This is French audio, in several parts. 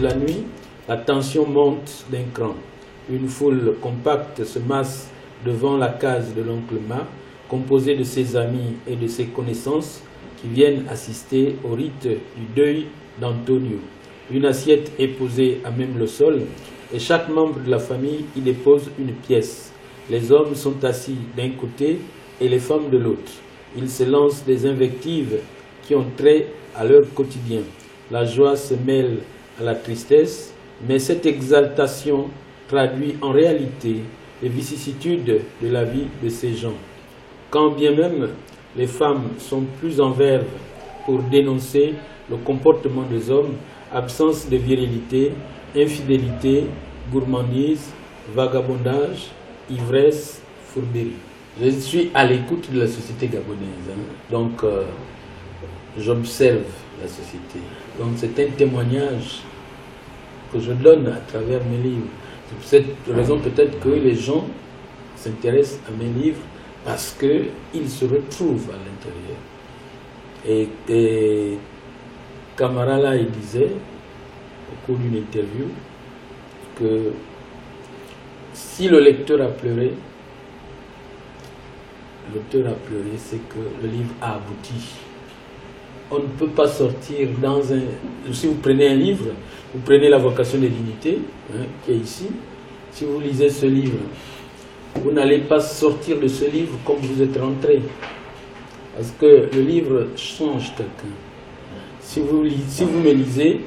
la nuit, la tension monte d'un cran. Une foule compacte se masse devant la case de l'oncle Ma, composée de ses amis et de ses connaissances qui viennent assister au rite du deuil d'Antonio. Une assiette est posée à même le sol et chaque membre de la famille y dépose une pièce. Les hommes sont assis d'un côté et les femmes de l'autre. Ils se lancent des invectives qui ont trait à leur quotidien. La joie se mêle à la tristesse, mais cette exaltation traduit en réalité les vicissitudes de la vie de ces gens. Quand bien même les femmes sont plus en verve pour dénoncer le comportement des hommes, absence de virilité, infidélité, gourmandise, vagabondage, ivresse, fourberie. Je suis à l'écoute de la société gabonaise, donc j'observe la société. Donc c'est un témoignage que je donne à travers mes livres. C'est pour cette raison peut-être que les gens s'intéressent à mes livres parce qu'ils se retrouvent à l'intérieur. Et Camara là, il disait au cours d'une interview que si le lecteur a pleuré, l'auteur a pleuré, c'est que le livre a abouti. On ne peut pas sortir dans un... Si vous prenez un livre, vous prenez La vocation des dignités, qui est ici. Si vous lisez ce livre, vous n'allez pas sortir de ce livre comme vous êtes rentré. Parce que le livre change quelqu'un. Si vous me lisez,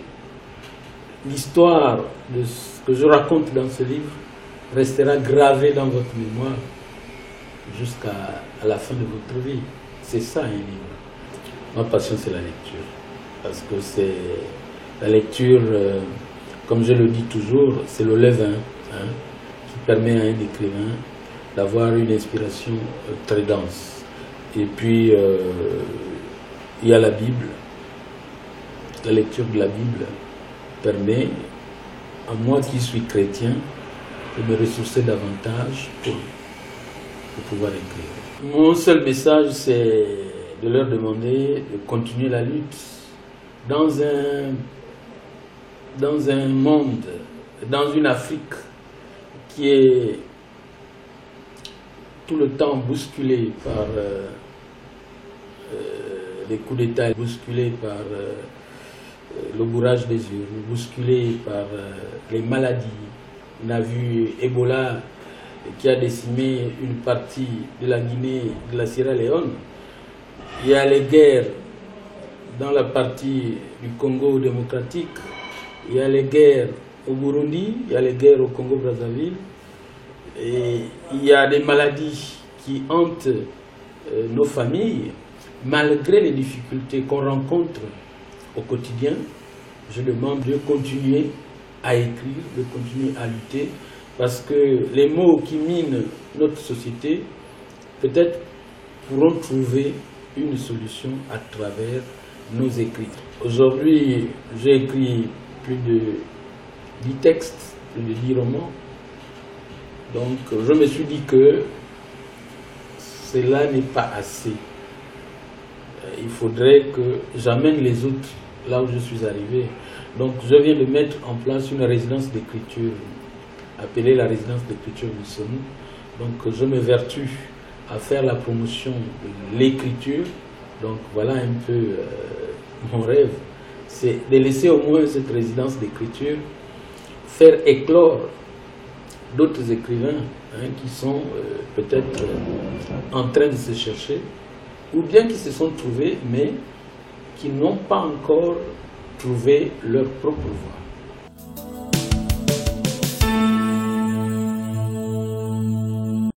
l'histoire de ce que je raconte dans ce livre restera gravée dans votre mémoire jusqu'à la fin de votre vie. C'est ça un livre. Ma passion, c'est la lecture. Parce que c'est la lecture, comme je le dis toujours, c'est le levain qui permet à un écrivain d'avoir une inspiration très dense. Et puis, il y a la Bible. La lecture de la Bible permet à moi qui suis chrétien de me ressourcer davantage pour pouvoir écrire. Mon seul message, c'est de leur demander de continuer la lutte dans un monde, dans une Afrique qui est tout le temps bousculée par les coups d'État, bousculée par le bourrage des yeux, bousculée par les maladies. On a vu Ebola qui a décimé une partie de la Guinée, de la Sierra Leone. Il y a les guerres dans la partie du Congo démocratique, il y a les guerres au Burundi, il y a les guerres au Congo-Brazzaville, et il y a des maladies qui hantent nos familles. Malgré les difficultés qu'on rencontre au quotidien, je demande de continuer à écrire, de continuer à lutter, parce que les maux qui minent notre société, peut-être pourront trouver une solution à travers nos écrits. Aujourd'hui, j'ai écrit plus de 10 textes, plus de 10 romans. Donc, je me suis dit que cela n'est pas assez. Il faudrait que j'amène les autres là où je suis arrivé. Donc, je viens de mettre en place une résidence d'écriture, appelée la résidence d'écriture du Sonou. Donc, je me vertue à faire la promotion de l'écriture. Donc, voilà un peu mon rêve. C'est de laisser au moins cette résidence d'écriture faire éclore d'autres écrivains qui sont peut-être en train de se chercher, ou bien qui se sont trouvés, mais qui n'ont pas encore trouvé leur propre voie.